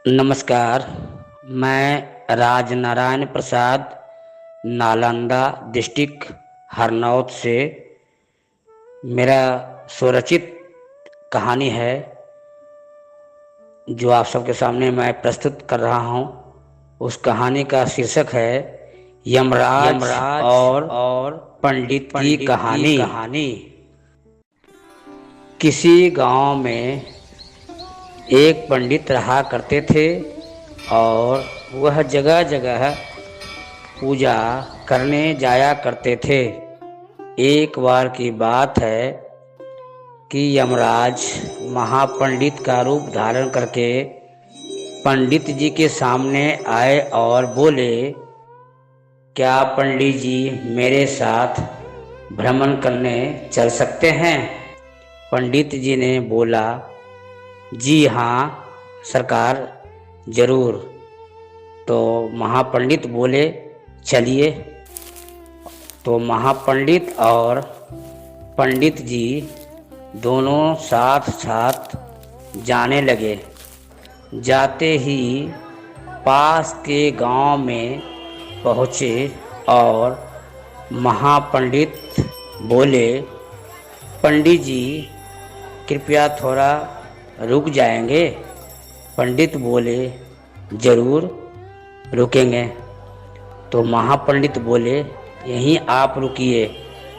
नमस्कार। मैं राजनारायण प्रसाद नालंदा डिस्ट्रिक्ट हरनौत से मेरा स्वरचित कहानी है जो आप सबके सामने मैं प्रस्तुत कर रहा हूँ। उस कहानी का शीर्षक है यमराज और पंडित की कहानी। किसी गांव में एक पंडित रहा करते थे और वह जगह जगह पूजा करने जाया करते थे। एक बार की बात है कि यमराज महापंडित का रूप धारण करके पंडित जी के सामने आए और बोले, क्या पंडित जी मेरे साथ भ्रमण करने चल सकते हैं? पंडित जी ने बोला, जी हाँ सरकार, जरूर। तो महापंडित बोले, चलिए। तो महापंडित और पंडित जी दोनों साथ साथ जाने लगे। जाते ही पास के गांव में पहुँचे और महापंडित बोले, पंडित जी कृपया थोड़ा रुक जाएंगे? पंडित बोले, जरूर रुकेंगे। तो महापंडित बोले, यहीं आप रुकिए,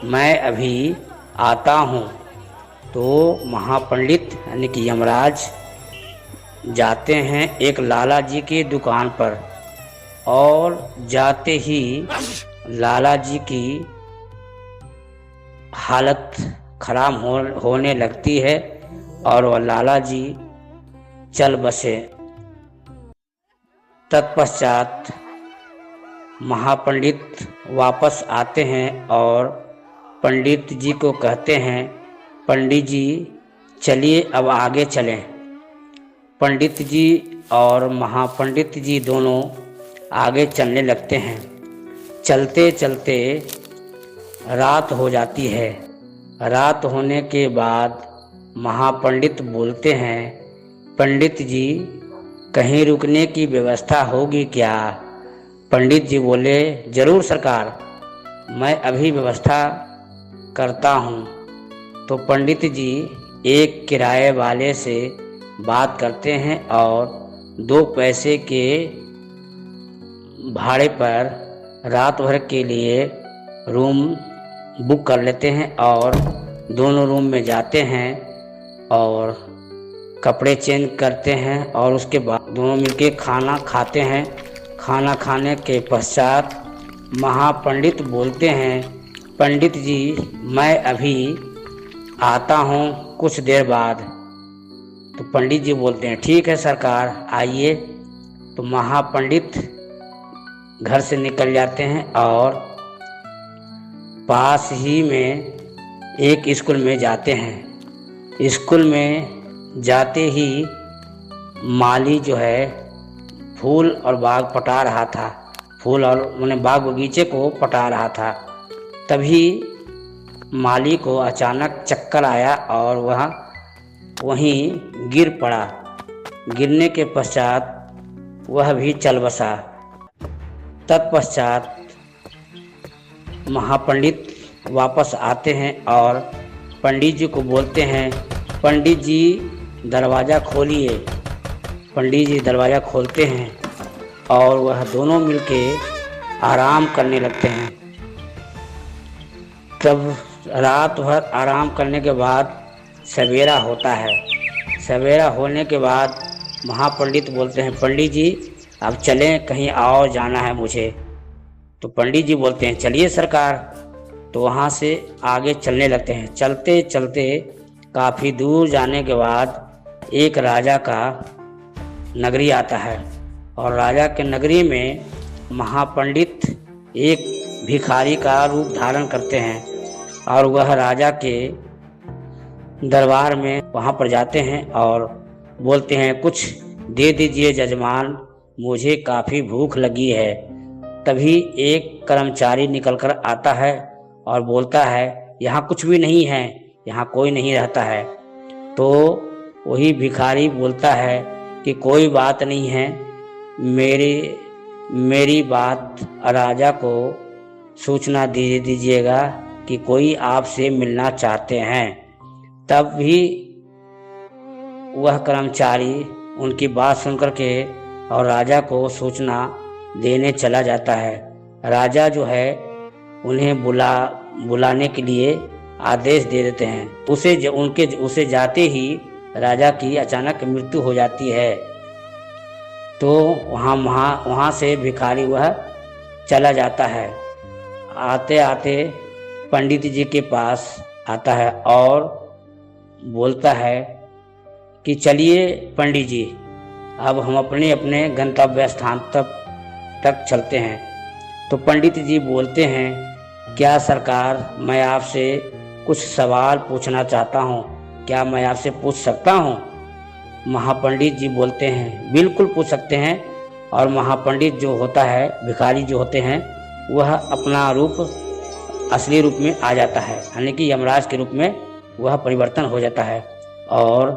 मैं अभी आता हूँ। तो महापंडित यानी कि यमराज जाते हैं एक लाला जी की दुकान पर और जाते ही लाला जी की हालत खराब होने लगती है और वह लाला जी चल बसे। तत्पश्चात महापंडित वापस आते हैं और पंडित जी को कहते हैं, पंडित जी चलिए अब आगे चलें। पंडित जी और महापंडित जी दोनों आगे चलने लगते हैं। चलते चलते रात हो जाती है। रात होने के बाद महापंडित बोलते हैं, पंडित जी कहीं रुकने की व्यवस्था होगी क्या? पंडित जी बोले, जरूर सरकार, मैं अभी व्यवस्था करता हूँ। तो पंडित जी एक किराए वाले से बात करते हैं और 2 पैसे के भाड़े पर रात भर के लिए रूम बुक कर लेते हैं और दोनों रूम में जाते हैं और कपड़े चेंज करते हैं और उसके बाद दोनों मिलके खाना खाते हैं। खाना खाने के पश्चात महापंडित बोलते हैं, पंडित जी मैं अभी आता हूँ कुछ देर बाद। तो पंडित जी बोलते हैं, ठीक है सरकार, आइए। तो महापंडित घर से निकल जाते हैं और पास ही में एक स्कूल में जाते हैं। स्कूल में जाते ही माली जो है फूल और बाग पटा रहा था, फूल और मैंने बाग बगीचे को पटा रहा था। तभी माली को अचानक चक्कर आया और वह वहीं गिर पड़ा। गिरने के पश्चात वह भी चल बसा। तत्पश्चात महापंडित वापस आते हैं और पंडित जी को बोलते हैं, पंडित जी दरवाज़ा खोलिए। पंडित जी दरवाज़ा खोलते हैं और वह दोनों मिलके आराम करने लगते हैं। तब रात भर आराम करने के बाद सवेरा होता है। सवेरा होने के बाद महापंडित बोलते हैं, पंडित जी अब चलें, कहीं और जाना है मुझे। तो पंडित जी बोलते हैं, चलिए सरकार। तो वहाँ से आगे चलने लगते हैं। चलते चलते काफ़ी दूर जाने के बाद एक राजा का नगरी आता है और राजा के नगरी में महापंडित एक भिखारी का रूप धारण करते हैं और वह राजा के दरबार में वहाँ पर जाते हैं और बोलते हैं, कुछ दे दीजिए जजमान, मुझे काफ़ी भूख लगी है। तभी एक कर्मचारी निकलकर आता है और बोलता है, यहाँ कुछ भी नहीं है, यहाँ कोई नहीं रहता है। तो वही भिखारी बोलता है कि कोई बात नहीं है, मेरी बात राजा को सूचना दे दीजिएगा कि कोई आपसे मिलना चाहते हैं। तब भी वह कर्मचारी उनकी बात सुनकर के और राजा को सूचना देने चला जाता है। राजा जो है उन्हें बुलाने के लिए आदेश दे देते हैं। उसे जाते ही राजा की अचानक मृत्यु हो जाती है। तो वहाँ से भिखारी वह चला जाता है। आते आते पंडित जी के पास आता है और बोलता है कि चलिए पंडित जी, अब हम अपने अपने गंतव्य स्थान तक चलते हैं। तो पंडित जी बोलते हैं, क्या सरकार, मैं आपसे कुछ सवाल पूछना चाहता हूँ, क्या मैं आपसे पूछ सकता हूँ? महापंडित जी बोलते हैं, बिल्कुल पूछ सकते हैं। और महापंडित जो होता है, भिखारी जो होते हैं, वह अपना रूप असली रूप में आ जाता है, यानी कि यमराज के रूप में वह परिवर्तन हो जाता है। और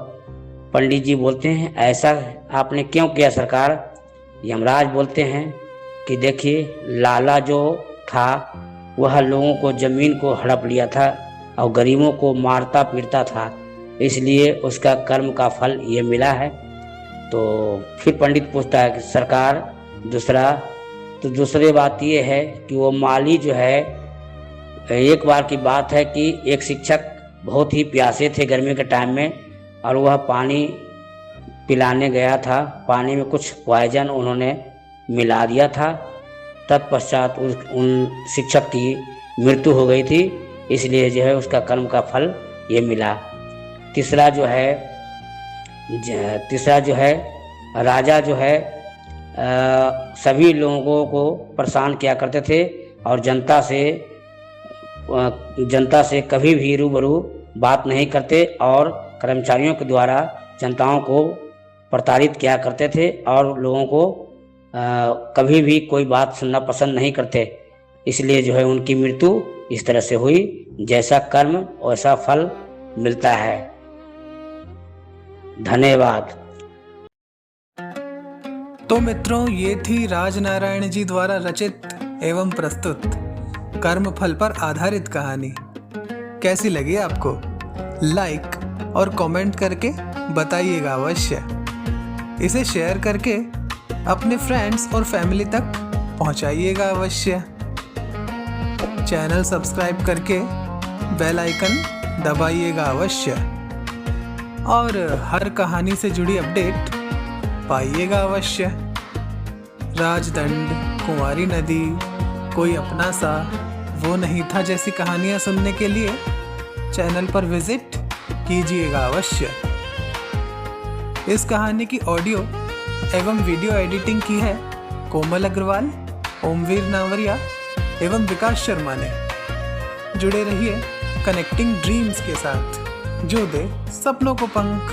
पंडित जी बोलते हैं, ऐसा आपने क्यों किया सरकार? यमराज बोलते हैं कि देखिए, लाला जो था वह लोगों को ज़मीन को हड़प लिया था और गरीबों को मारता पीटता था, इसलिए उसका कर्म का फल ये मिला है। तो फिर पंडित पूछता है कि सरकार दूसरी बात ये है कि वो माली जो है, एक बार की बात है कि एक शिक्षक बहुत ही प्यासे थे गर्मी के टाइम में, और वह पानी पिलाने गया था। पानी में कुछ पॉइजन उन्होंने मिला दिया था। तत्पश्चात उन शिक्षक की मृत्यु हो गई थी, इसलिए जो है उसका कर्म का फल ये मिला। तीसरा जो है राजा जो है सभी लोगों को परेशान किया करते थे और जनता से कभी भी रूबरू बात नहीं करते और कर्मचारियों के द्वारा जनताओं को प्रताड़ित किया करते थे और लोगों को कभी भी कोई बात सुनना पसंद नहीं करते। इसलिए जो है उनकी मृत्यु इस तरह से हुई, जैसा कर्म वैसा फल मिलता है। धन्यवाद। तो मित्रों, ये थी राजनारायण जी द्वारा रचित एवं प्रस्तुत कर्म फल पर आधारित कहानी। कैसी लगी आपको? लाइक और कमेंट करके बताइएगा अवश्य। इसे शेयर करके अपने फ्रेंड्स और फैमिली तक पहुंचाइएगा अवश्य। चैनल सब्सक्राइब करके बेल आइकन दबाइएगा अवश्य और हर कहानी से जुड़ी अपडेट पाइएगा अवश्य। राजदंड, कुंवारी नदी, कोई अपना सा, वो नहीं था जैसी कहानियाँ सुनने के लिए चैनल पर विजिट कीजिएगा अवश्य। इस कहानी की ऑडियो एवं वीडियो एडिटिंग की है कोमल अग्रवाल, ओमवीर नावरिया एवं विकास शर्मा ने। जुड़े रहिए कनेक्टिंग ड्रीम्स के साथ, जो दे सपनों को पंख।